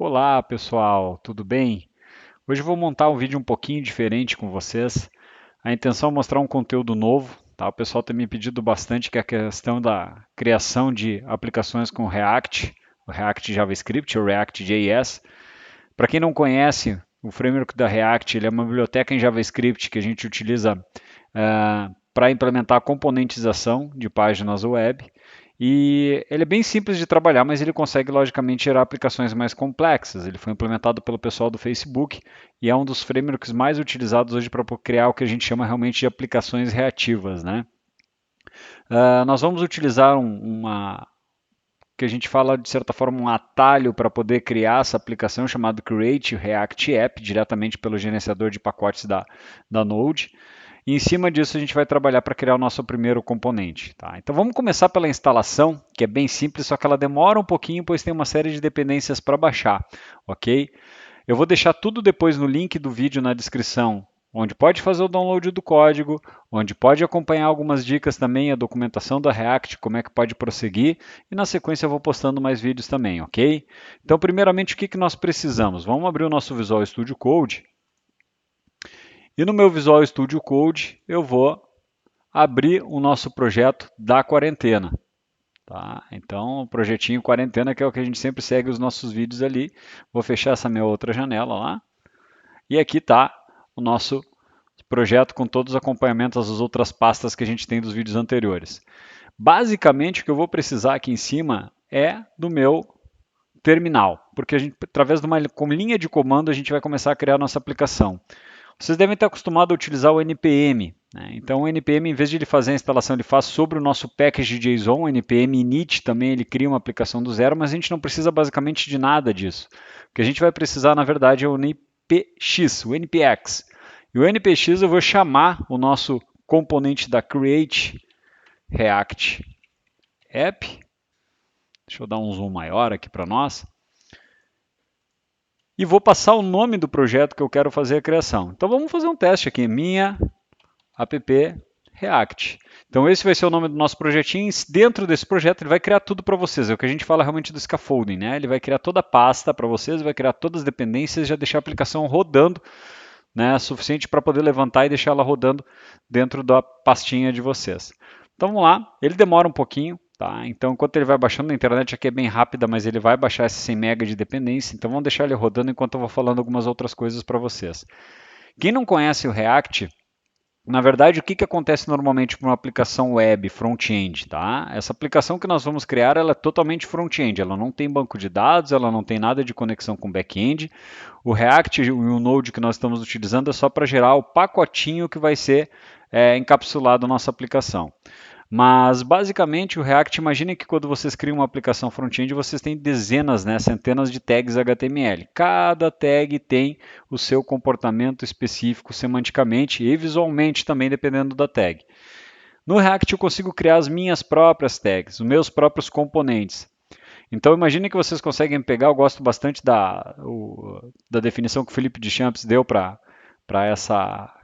Olá pessoal, tudo bem? Hoje eu vou montar um vídeo um pouquinho diferente com vocês. A intenção é mostrar um conteúdo novo, tá? O pessoal tem me pedido bastante que é a questão da criação de aplicações com React, o React JavaScript, o React JS. Para quem não conhece, o framework da React ele é uma biblioteca em JavaScript que a gente utiliza para implementar componentização de páginas web. E ele é bem simples de trabalhar, mas ele consegue logicamente gerar aplicações mais complexas. Ele foi implementado pelo pessoal do Facebook e é um dos frameworks mais utilizados hoje para criar o que a gente chama realmente de aplicações reativas, né? Nós vamos utilizar uma que a gente fala de certa forma um atalho para poder criar essa aplicação chamado Create React App diretamente pelo gerenciador de pacotes da Node. E em cima disso a gente vai trabalhar para criar o nosso primeiro componente. Tá? Então vamos começar pela instalação, que é bem simples, só que ela demora um pouquinho, pois tem uma série de dependências para baixar, ok? Eu vou deixar tudo depois no link do vídeo na descrição, onde pode fazer o download do código, onde pode acompanhar algumas dicas também, a documentação da React, como é que pode prosseguir, e na sequência eu vou postando mais vídeos também, ok? Então, primeiramente, o que nós precisamos? Vamos abrir o nosso Visual Studio Code, e no meu Visual Studio Code eu vou abrir o nosso projeto da quarentena. Tá? Então, o projetinho quarentena, que é o que a gente sempre segue os nossos vídeos ali. Vou fechar essa minha outra janela lá. E aqui está o nosso projeto com todos os acompanhamentos das outras pastas que a gente tem dos vídeos anteriores. Basicamente, o que eu vou precisar aqui em cima é do meu terminal, porque a gente, através de uma linha de comando a gente vai começar a criar a nossa aplicação. Vocês devem estar acostumados a utilizar o npm. Né? Então, o npm, em vez de ele fazer a instalação, ele faz sobre o nosso package JSON, o npm init também ele cria uma aplicação do zero, mas a gente não precisa basicamente de nada disso. O que a gente vai precisar, na verdade, é o npx, o npx. E o npx eu vou chamar o nosso componente da Create React App. Deixa eu dar um zoom maior aqui para nós. E vou passar o nome do projeto que eu quero fazer a criação. Então vamos fazer um teste aqui. Minha app React. Então esse vai ser o nome do nosso projetinho. Dentro desse projeto ele vai criar tudo para vocês. É o que a gente fala realmente do scaffolding, né? Ele vai criar toda a pasta para vocês, vai criar todas as dependências e já deixar a aplicação rodando, né? Suficiente para poder levantar e deixar ela rodando dentro da pastinha de vocês. Então vamos lá. Ele demora um pouquinho. Tá? Então, enquanto ele vai baixando, a internet aqui é bem rápida, mas ele vai baixar esse 100 MB de dependência. Então, vamos deixar ele rodando enquanto eu vou falando algumas outras coisas para vocês. Quem não conhece o React, na verdade, o que acontece normalmente para uma aplicação web front-end? Tá? Essa aplicação que nós vamos criar ela é totalmente front-end. Ela não tem banco de dados, ela não tem nada de conexão com back-end. O React e o Node que nós estamos utilizando é só para gerar o pacotinho que vai ser encapsulado na nossa aplicação. Mas basicamente o React, imagine que quando vocês criam uma aplicação front-end, vocês têm dezenas, né, centenas de tags HTML. Cada tag tem o seu comportamento específico semanticamente e visualmente também, dependendo da tag. No React eu consigo criar as minhas próprias tags, os meus próprios componentes. Então imagine que vocês conseguem pegar, eu gosto bastante da definição que o Felipe Deschamps deu para essa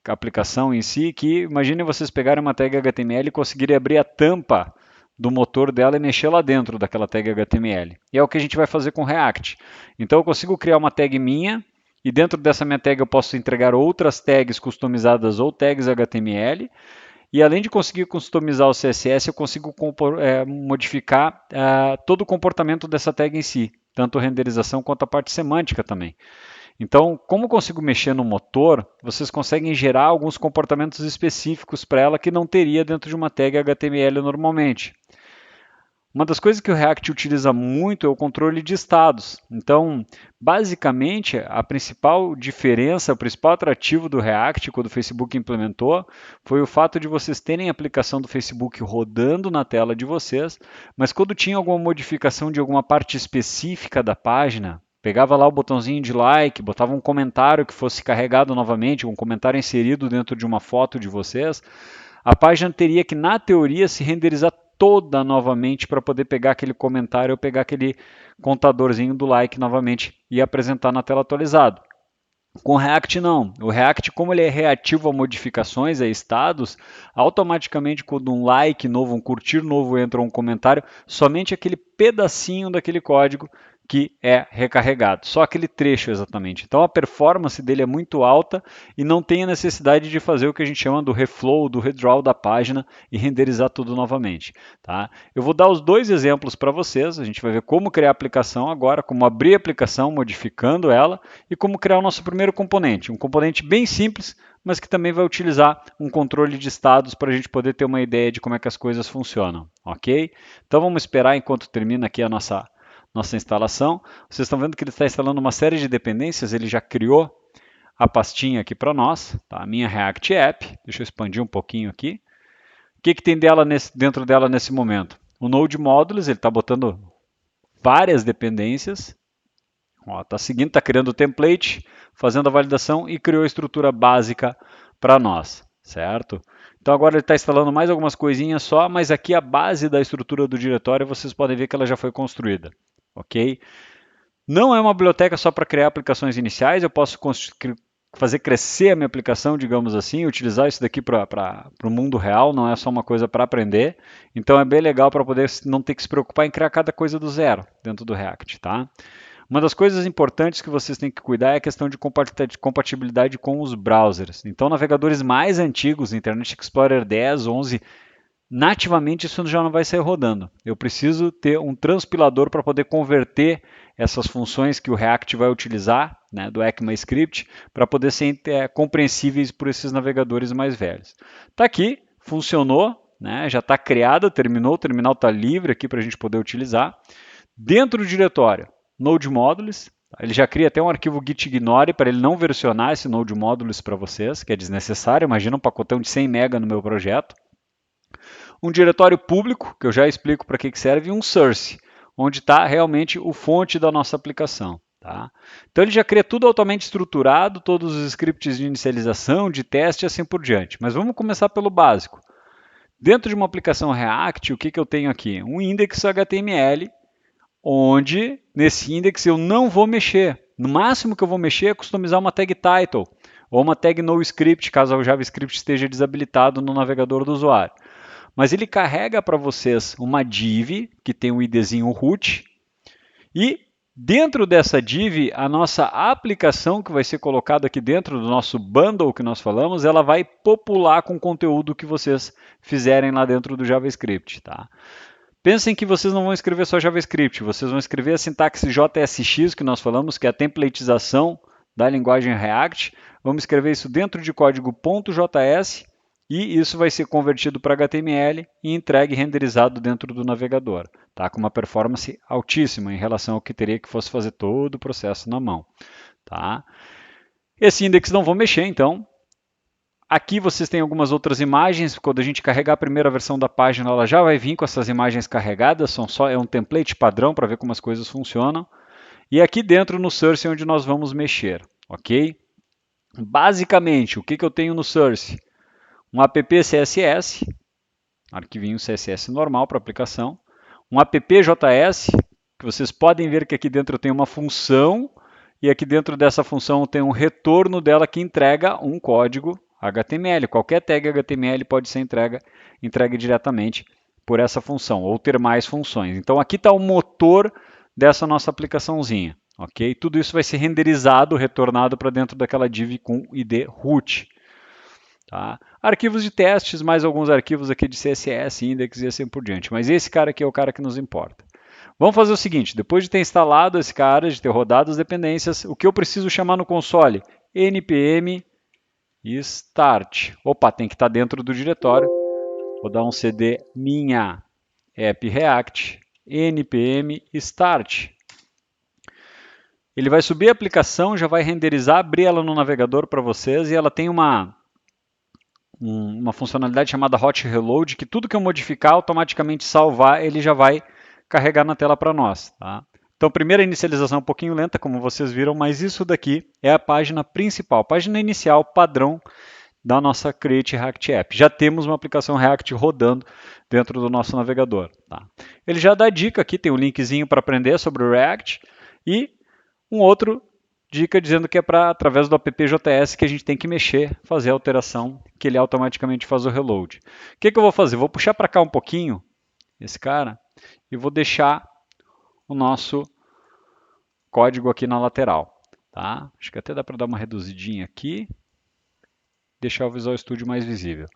aplicação em si, que imagine vocês pegarem uma tag HTML e conseguirem abrir a tampa do motor dela e mexer lá dentro daquela tag HTML. E é o que a gente vai fazer com React. Então eu consigo criar uma tag minha e dentro dessa minha tag eu posso entregar outras tags customizadas ou tags HTML. E além de conseguir customizar o CSS, eu consigo modificar todo o comportamento dessa tag em si, tanto a renderização quanto a parte semântica também. Então, como eu consigo mexer no motor, vocês conseguem gerar alguns comportamentos específicos para ela que não teria dentro de uma tag HTML normalmente. Uma das coisas que o React utiliza muito é o controle de estados. Então, basicamente, a principal diferença, o principal atrativo do React, quando o Facebook implementou, foi o fato de vocês terem a aplicação do Facebook rodando na tela de vocês, mas quando tinha alguma modificação de alguma parte específica da página, pegava lá o botãozinho de like, botava um comentário que fosse carregado novamente, um comentário inserido dentro de uma foto de vocês, a página teria que, na teoria, se renderizar toda novamente para poder pegar aquele comentário ou pegar aquele contadorzinho do like novamente e apresentar na tela atualizado. Com o React não. O React, como ele é reativo a modificações, a estados, automaticamente quando um like novo, um curtir novo entra ou um comentário, somente aquele pedacinho daquele código que é recarregado, só aquele trecho exatamente. Então a performance dele é muito alta e não tem a necessidade de fazer o que a gente chama do reflow, do redraw da página e renderizar tudo novamente. Tá? Eu vou dar os dois exemplos para vocês, a gente vai ver como criar a aplicação agora, como abrir a aplicação modificando ela e como criar o nosso primeiro componente, um componente bem simples, mas que também vai utilizar um controle de estados para a gente poder ter uma ideia de como é que as coisas funcionam, ok? Então vamos esperar enquanto termina aqui a nossa instalação. Vocês estão vendo que ele está instalando uma série de dependências, ele já criou a pastinha aqui para nós, tá? A minha React App. Deixa eu expandir um pouquinho aqui. O que tem dentro dela nesse momento? O Node Modules, ele está botando várias dependências. Está seguindo, está criando o template, fazendo a validação e criou a estrutura básica para nós, certo? Então agora ele está instalando mais algumas coisinhas só, mas aqui a base da estrutura do diretório vocês podem ver que ela já foi construída, ok? Não é uma biblioteca só para criar aplicações iniciais, eu posso fazer crescer a minha aplicação, digamos assim, utilizar isso daqui para o mundo real, não é só uma coisa para aprender. Então é bem legal para poder não ter que se preocupar em criar cada coisa do zero dentro do React, tá? Uma das coisas importantes que vocês têm que cuidar é a questão de compatibilidade com os browsers. Então, navegadores mais antigos, Internet Explorer 10, 11, nativamente isso já não vai sair rodando. Eu preciso ter um transpilador para poder converter essas funções que o React vai utilizar, né, do ECMAScript, para poder ser compreensíveis por esses navegadores mais velhos. Está aqui, funcionou, né, já está criado, terminou, o terminal está livre aqui para a gente poder utilizar. Dentro do diretório, Node Modules, ele já cria até um arquivo gitignore para ele não versionar esse Node Modules para vocês, que é desnecessário, imagina um pacotão de 100 MB no meu projeto. Um diretório público, que eu já explico para que serve, e um source, onde está realmente o fonte da nossa aplicação. Tá? Então ele já cria tudo altamente estruturado, todos os scripts de inicialização, de teste e assim por diante. Mas vamos começar pelo básico. Dentro de uma aplicação React, o que eu tenho aqui? Um index HTML, onde nesse index eu não vou mexer. No máximo que eu vou mexer é customizar uma tag title ou uma tag noScript, caso o JavaScript esteja desabilitado no navegador do usuário. Mas ele carrega para vocês uma div que tem um idzinho root e dentro dessa div a nossa aplicação que vai ser colocada aqui dentro do nosso bundle que nós falamos, ela vai popular com o conteúdo que vocês fizerem lá dentro do JavaScript, tá? Pensem que vocês não vão escrever só JavaScript, vocês vão escrever a sintaxe JSX que nós falamos, que é a templatização da linguagem React. Vamos escrever isso dentro de código .js e isso vai ser convertido para HTML e entregue renderizado dentro do navegador, tá? Com uma performance altíssima em relação ao que teria que fosse fazer todo o processo na mão. Tá? Esse index não vou mexer, então. Aqui vocês têm algumas outras imagens. Quando a gente carregar a primeira versão da página, ela já vai vir com essas imagens carregadas. É um template padrão para ver como as coisas funcionam. E aqui dentro no source é onde nós vamos mexer, ok? Basicamente, o que eu tenho no source? Um app CSS, arquivinho CSS normal para aplicação. Um app.js, que vocês podem ver que aqui dentro tem uma função. E aqui dentro dessa função tem um retorno dela que entrega um código HTML. Qualquer tag HTML pode ser entregue diretamente por essa função, ou ter mais funções. Então aqui está o motor dessa nossa aplicaçãozinha. Okay? Tudo isso vai ser renderizado, retornado para dentro daquela div com id root. Tá? Arquivos de testes, mais alguns arquivos aqui de CSS, index e assim por diante. Mas esse cara aqui é o cara que nos importa. Vamos fazer o seguinte, depois de ter instalado esse cara, de ter rodado as dependências, o que eu preciso chamar no console? npm start. Opa, tem que estar dentro do diretório. Vou dar um cd minha app react npm start. Ele vai subir a aplicação, já vai renderizar, abrir ela no navegador para vocês e ela tem uma funcionalidade chamada hot reload, que tudo que eu modificar, automaticamente salvar, ele já vai carregar na tela para nós. Tá? Então, primeira inicialização um pouquinho lenta, como vocês viram, mas isso daqui é a página principal, página inicial padrão da nossa Create React App. Já temos uma aplicação React rodando dentro do nosso navegador. Tá? Ele já dá dica aqui, tem um linkzinho para aprender sobre o React e um outro dica dizendo que é através do app.js que a gente tem que mexer, fazer a alteração, que ele automaticamente faz o reload. O que eu vou fazer? Vou puxar para cá um pouquinho esse cara e vou deixar o nosso código aqui na lateral. Tá? Acho que até dá para dar uma reduzidinha aqui, deixar o Visual Studio mais visível.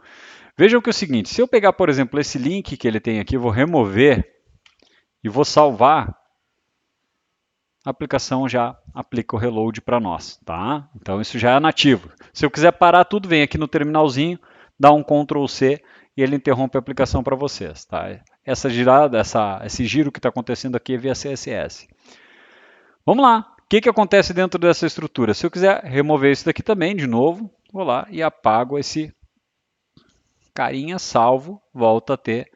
Vejam que é o seguinte, se eu pegar, por exemplo, esse link que ele tem aqui, vou remover e vou salvar, a aplicação já aplica o reload para nós, tá? Então isso já é nativo. Se eu quiser parar tudo, vem aqui no terminalzinho, dá um Ctrl C e ele interrompe a aplicação para vocês, tá? Essa girada, esse giro que está acontecendo aqui é via CSS. Vamos lá. O que acontece dentro dessa estrutura? Se eu quiser remover isso daqui também, de novo, vou lá e apago esse carinha, salvo, volto a ter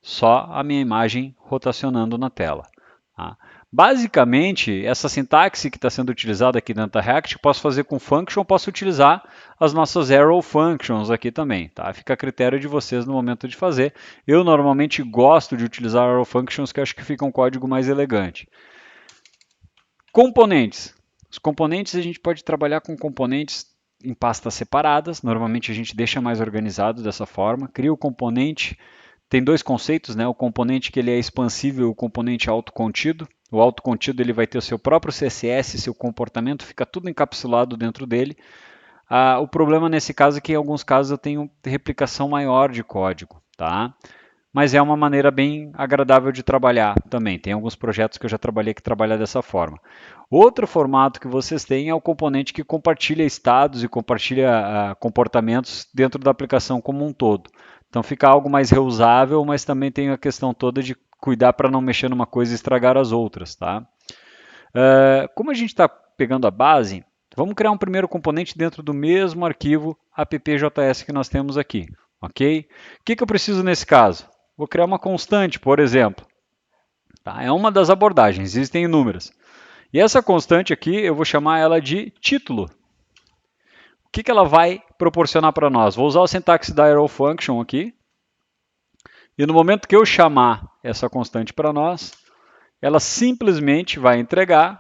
só a minha imagem rotacionando na tela. Tá? Basicamente, essa sintaxe que está sendo utilizada aqui dentro da React, posso fazer com function, posso utilizar as nossas arrow functions aqui também. Tá? Fica a critério de vocês no momento de fazer. Eu normalmente gosto de utilizar arrow functions, que acho que fica um código mais elegante. Componentes. Os componentes, a gente pode trabalhar com componentes em pastas separadas. Normalmente a gente deixa mais organizado dessa forma. Cria o componente. Tem dois conceitos, né? O componente que ele é expansível e o componente autocontido. O autocontido ele vai ter o seu próprio CSS, seu comportamento, fica tudo encapsulado dentro dele. O problema nesse caso é que em alguns casos eu tenho replicação maior de código, tá? Mas é uma maneira bem agradável de trabalhar também. Tem alguns projetos que eu já trabalhei que trabalham dessa forma. Outro formato que vocês têm é o componente que compartilha estados e compartilha comportamentos dentro da aplicação como um todo. Então fica algo mais reusável, mas também tem a questão toda de cuidar para não mexer numa coisa e estragar as outras. Tá? Como a gente está pegando a base, vamos criar um primeiro componente dentro do mesmo arquivo appjs que nós temos aqui. Ok? O que eu preciso nesse caso? Vou criar uma constante, por exemplo. Tá? É uma das abordagens, existem inúmeras. E essa constante aqui, eu vou chamar ela de título. O que ela vai proporcionar para nós? Vou usar a sintaxe da arrow function aqui. E no momento que eu chamar essa constante para nós, ela simplesmente vai entregar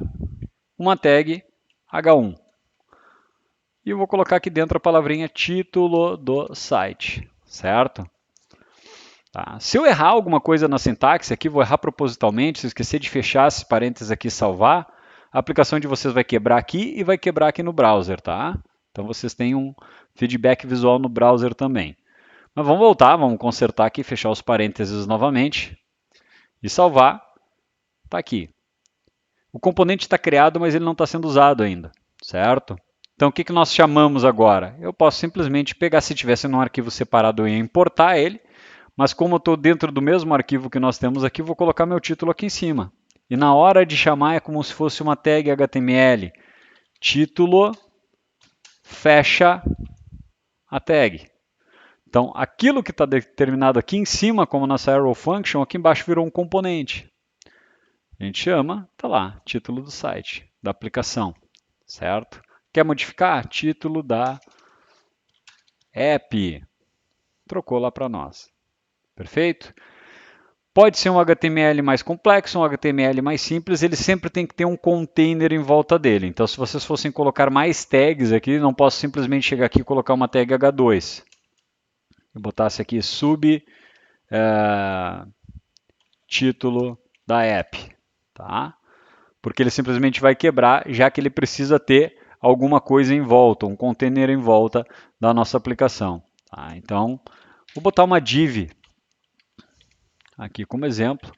uma tag H1. E eu vou colocar aqui dentro a palavrinha título do site, certo? Tá. Se eu errar alguma coisa na sintaxe aqui, vou errar propositalmente, se eu esquecer de fechar esse parênteses aqui e salvar, a aplicação de vocês vai quebrar aqui e vai quebrar aqui no browser, tá? Então vocês têm um feedback visual no browser também. Mas vamos voltar, vamos consertar aqui, fechar os parênteses novamente e salvar. Está aqui. O componente está criado, mas ele não está sendo usado ainda, certo? Então o que nós chamamos agora? Eu posso simplesmente pegar, se tivesse num arquivo separado, eu ia importar ele, mas como eu estou dentro do mesmo arquivo que nós temos aqui, vou colocar meu título aqui em cima. E na hora de chamar é como se fosse uma tag HTML. Título, fecha a tag. Então, aquilo que está determinado aqui em cima, como nossa arrow function, aqui embaixo virou um componente. A gente chama, está lá, título do site, da aplicação, certo? Quer modificar? Título da app. Trocou lá para nós. Perfeito? Pode ser um HTML mais complexo, um HTML mais simples, ele sempre tem que ter um container em volta dele. Então, se vocês fossem colocar mais tags aqui, não posso simplesmente chegar aqui e colocar uma tag H2. Eu botasse aqui sub título da app, tá? Porque ele simplesmente vai quebrar, já que ele precisa ter alguma coisa em volta, um container em volta da nossa aplicação. Tá? Então, vou botar uma div aqui como exemplo.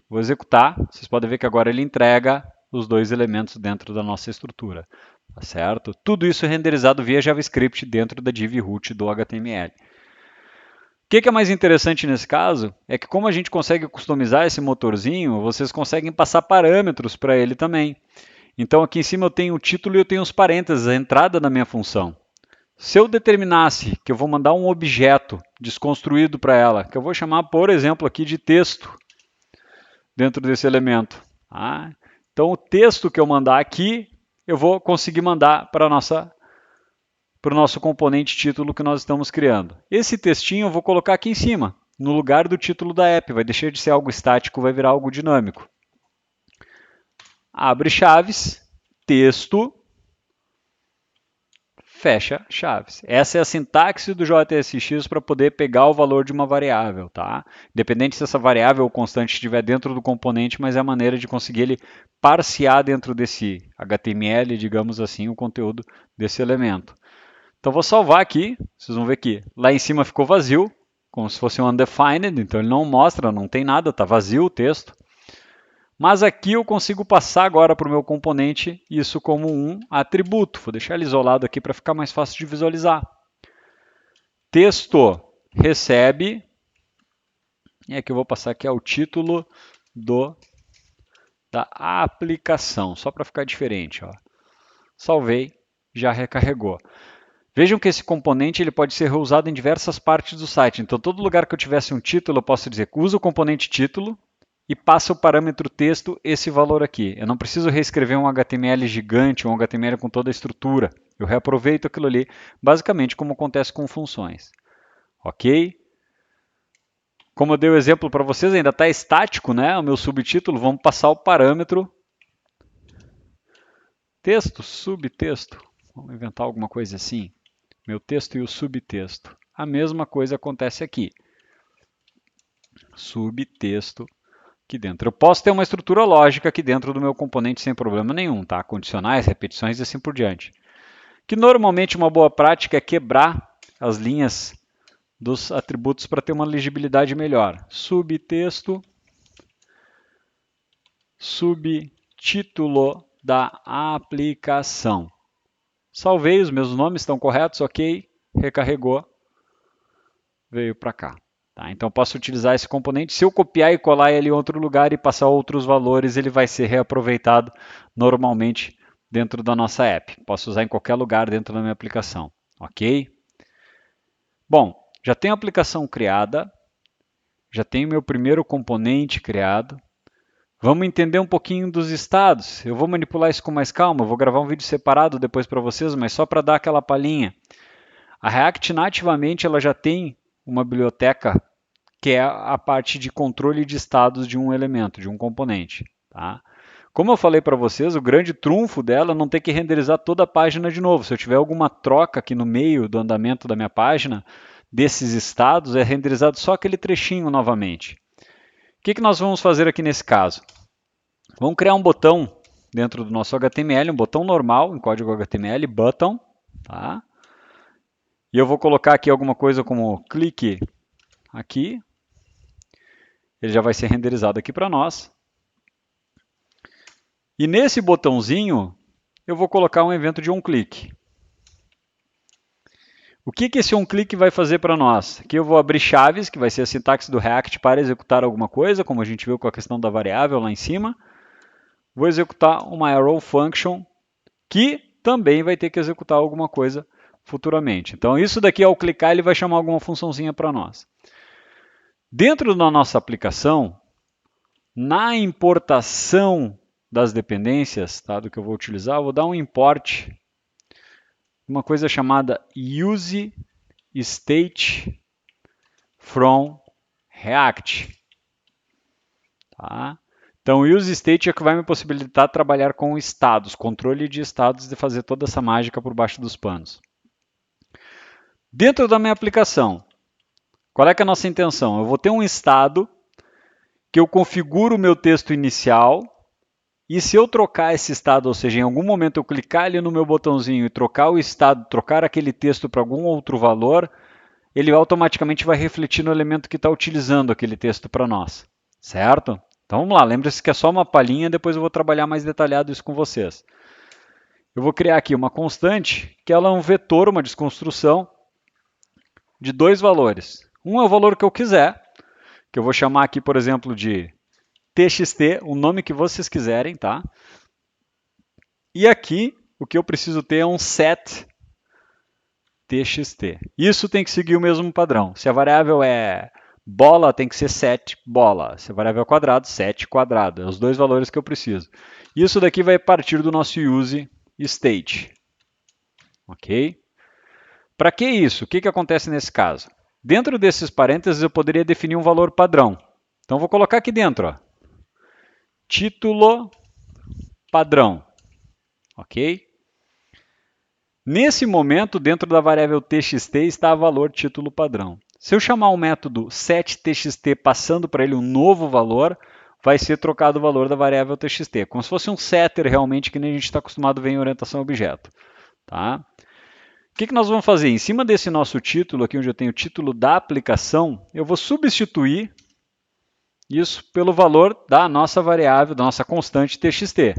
Vou executar, vocês podem ver que agora ele entrega os dois elementos dentro da nossa estrutura. Tá certo? Tudo isso renderizado via JavaScript dentro da div root do HTML. O que é mais interessante nesse caso é que como a gente consegue customizar esse motorzinho, vocês conseguem passar parâmetros para ele também. Então aqui em cima eu tenho o título e eu tenho os parênteses, a entrada da minha função. Se eu determinasse que eu vou mandar um objeto desconstruído para ela, que eu vou chamar, por exemplo, aqui de texto, dentro desse elemento. Tá? Então o texto que eu mandar aqui, eu vou conseguir mandar para o nosso componente título que nós estamos criando. Esse textinho eu vou colocar aqui em cima, no lugar do título da app. Vai deixar de ser algo estático, vai virar algo dinâmico. Abre chaves, texto, fecha chaves. Essa é a sintaxe do JSX para poder pegar o valor de uma variável, tá? Independente se essa variável ou constante estiver dentro do componente, mas é a maneira de conseguir ele parsear dentro desse HTML, digamos assim, o conteúdo desse elemento. Então vou salvar aqui, vocês vão ver que lá em cima ficou vazio, como se fosse um undefined, então ele não mostra, não tem nada, está vazio o texto. Mas aqui eu consigo passar agora para o meu componente isso como um atributo. Vou deixar ele isolado aqui para ficar mais fácil de visualizar. Texto recebe, e aqui eu vou passar aqui ao título da aplicação, só para ficar diferente. Ó. Salvei, já recarregou. Vejam que esse componente ele pode ser reusado em diversas partes do site. Então, todo lugar que eu tivesse um título, eu posso dizer que usa o componente título e passa o parâmetro texto esse valor aqui. Eu não preciso reescrever um HTML gigante, um HTML com toda a estrutura. Eu reaproveito aquilo ali, basicamente como acontece com funções. Ok? Como eu dei o exemplo para vocês, ainda está estático, né? O meu subtítulo, vamos passar o parâmetro texto, subtexto. Vamos inventar alguma coisa assim. Meu texto e o subtexto. A mesma coisa acontece aqui. Subtexto aqui dentro. Eu posso ter uma estrutura lógica aqui dentro do meu componente sem problema nenhum, tá? Condicionais, repetições e assim por diante. Que normalmente uma boa prática é quebrar as linhas dos atributos para ter uma legibilidade melhor. Subtexto, subtítulo da aplicação. Salvei, os meus nomes estão corretos, ok, recarregou, veio para cá. Tá? Então posso utilizar esse componente. Se eu copiar e colar ele em outro lugar e passar outros valores, ele vai ser reaproveitado normalmente dentro da nossa app. Posso usar em qualquer lugar dentro da minha aplicação. Ok? Bom, já tenho a aplicação criada, já tenho meu primeiro componente criado. Vamos entender um pouquinho dos estados. Eu vou manipular isso com mais calma, eu vou gravar um vídeo separado depois para vocês, mas só para dar aquela palhinha. A React nativamente ela já tem uma biblioteca que é a parte de controle de estados de um elemento, de um componente. Tá? Como eu falei para vocês, o grande trunfo dela é não ter que renderizar toda a página de novo. Se eu tiver alguma troca aqui no meio do andamento da minha página, desses estados, é renderizado só aquele trechinho novamente. O que nós vamos fazer aqui nesse caso? Vamos criar um botão dentro do nosso HTML, um botão normal em código HTML, button, tá? E eu vou colocar aqui alguma coisa como clique aqui. Ele já vai ser renderizado aqui para nós. E nesse botãozinho, eu vou colocar um evento de onClick. O que esse onClick vai fazer para nós? Aqui eu vou abrir chaves, que vai ser a sintaxe do React para executar alguma coisa, como a gente viu com a questão da variável lá em cima. Vou executar uma arrow function, que também vai ter que executar alguma coisa futuramente. Então isso daqui, ao clicar, ele vai chamar alguma funçãozinha para nós. Dentro da nossa aplicação, na importação das dependências, tá, do que eu vou utilizar, eu vou dar um import, uma coisa chamada useState from React. Tá? Então, o useState é que vai me possibilitar trabalhar com estados, controle de estados, e fazer toda essa mágica por baixo dos panos. Dentro da minha aplicação, qual é que é a nossa intenção? Eu vou ter um estado que eu configuro o meu texto inicial, e se eu trocar esse estado, ou seja, em algum momento eu clicar ali no meu botãozinho e trocar o estado, trocar aquele texto para algum outro valor, ele automaticamente vai refletir no elemento que está utilizando aquele texto para nós, certo? Então vamos lá, lembre-se que é só uma palhinha, depois eu vou trabalhar mais detalhado isso com vocês. Eu vou criar aqui uma constante, que ela é um vetor, uma desconstrução, de dois valores. Um é o valor que eu quiser, que eu vou chamar aqui, por exemplo, de txt, o nome que vocês quiserem, tá? E aqui, o que eu preciso ter é um set txt. Isso tem que seguir o mesmo padrão. Se a variável é bola, tem que ser set bola. Se a variável é quadrado, set quadrado. É os dois valores que eu preciso. Isso daqui vai partir do nosso use state. Ok? Para que isso? O que acontece nesse caso? Dentro desses parênteses, eu poderia definir um valor padrão. Então, vou colocar aqui dentro, ó, título padrão. Ok? Nesse momento, dentro da variável txt está o valor título padrão. Se eu chamar o método setTxt passando para ele um novo valor, vai ser trocado o valor da variável txt, como se fosse um setter realmente que nem a gente está acostumado a ver em orientação a objeto. Tá? O que nós vamos fazer? Em cima desse nosso título aqui, onde eu tenho o título da aplicação, eu vou substituir isso pelo valor da nossa variável, da nossa constante txt.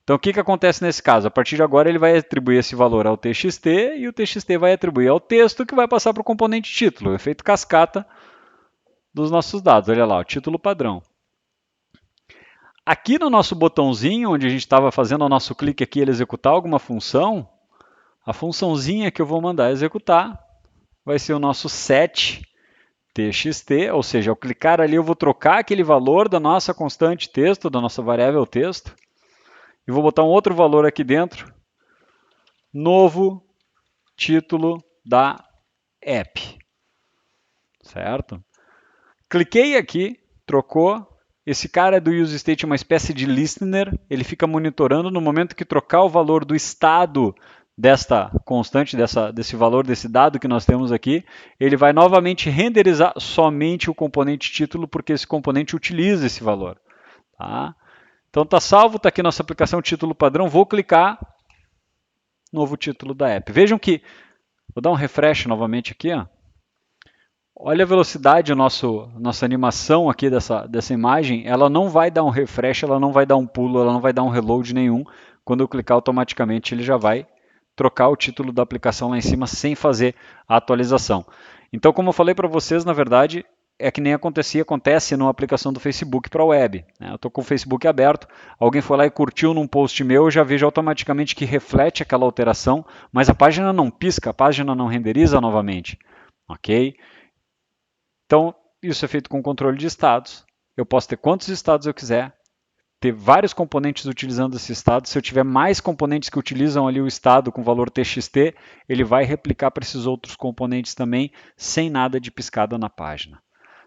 Então, o que acontece nesse caso? A partir de agora, ele vai atribuir esse valor ao txt e o txt vai atribuir ao texto que vai passar para o componente título, o efeito cascata dos nossos dados. Olha lá, o título padrão. Aqui no nosso botãozinho, onde a gente estava fazendo o nosso clique aqui, ele executar alguma função, a funçãozinha que eu vou mandar executar vai ser o nosso setTxt, ou seja, ao clicar ali eu vou trocar aquele valor da nossa constante texto, da nossa variável texto, e vou botar um outro valor aqui dentro, novo título da app, certo? Cliquei aqui, trocou. Esse cara do useState é uma espécie de listener, ele fica monitorando no momento que trocar o valor do estado desta constante, desse valor, desse dado que nós temos aqui, ele vai novamente renderizar somente o componente título, porque esse componente utiliza esse valor. Tá? Então está salvo, está aqui nossa aplicação título padrão, vou clicar, novo título da app. Vejam que, vou dar um refresh novamente aqui, ó. Olha a velocidade, nossa animação aqui dessa imagem, ela não vai dar um refresh, ela não vai dar um pulo, ela não vai dar um reload nenhum. Quando eu clicar automaticamente, ele já vai trocar o título da aplicação lá em cima sem fazer a atualização. Então, como eu falei para vocês, na verdade, é que nem acontece numa aplicação do Facebook para a web. Né? Eu estou com o Facebook aberto, alguém foi lá e curtiu num post meu, eu já vejo automaticamente que reflete aquela alteração, mas a página não pisca, a página não renderiza novamente. Ok? Então, isso é feito com controle de estados. Eu posso ter quantos estados eu quiser, ter vários componentes utilizando esse estado. Se eu tiver mais componentes que utilizam ali o estado com valor txt, ele vai replicar para esses outros componentes também, sem nada de piscada na página.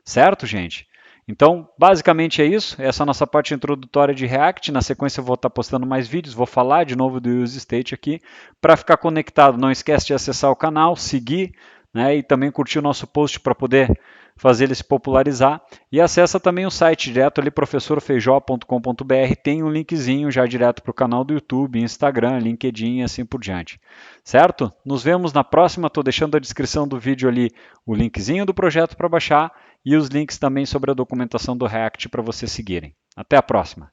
Certo, gente? Então, basicamente é isso. Essa é a nossa parte introdutória de React. Na sequência eu vou estar postando mais vídeos, vou falar de novo do useState aqui. Para ficar conectado, não esquece de acessar o canal, seguir, né, e também curtir o nosso post para poder fazer ele se popularizar. E acessa também o site direto ali, professorfeijó.com.br, tem um linkzinho já direto para o canal do YouTube, Instagram, LinkedIn e assim por diante. Certo? Nos vemos na próxima, estou deixando na descrição do vídeo ali o linkzinho do projeto para baixar e os links também sobre a documentação do React para vocês seguirem. Até a próxima!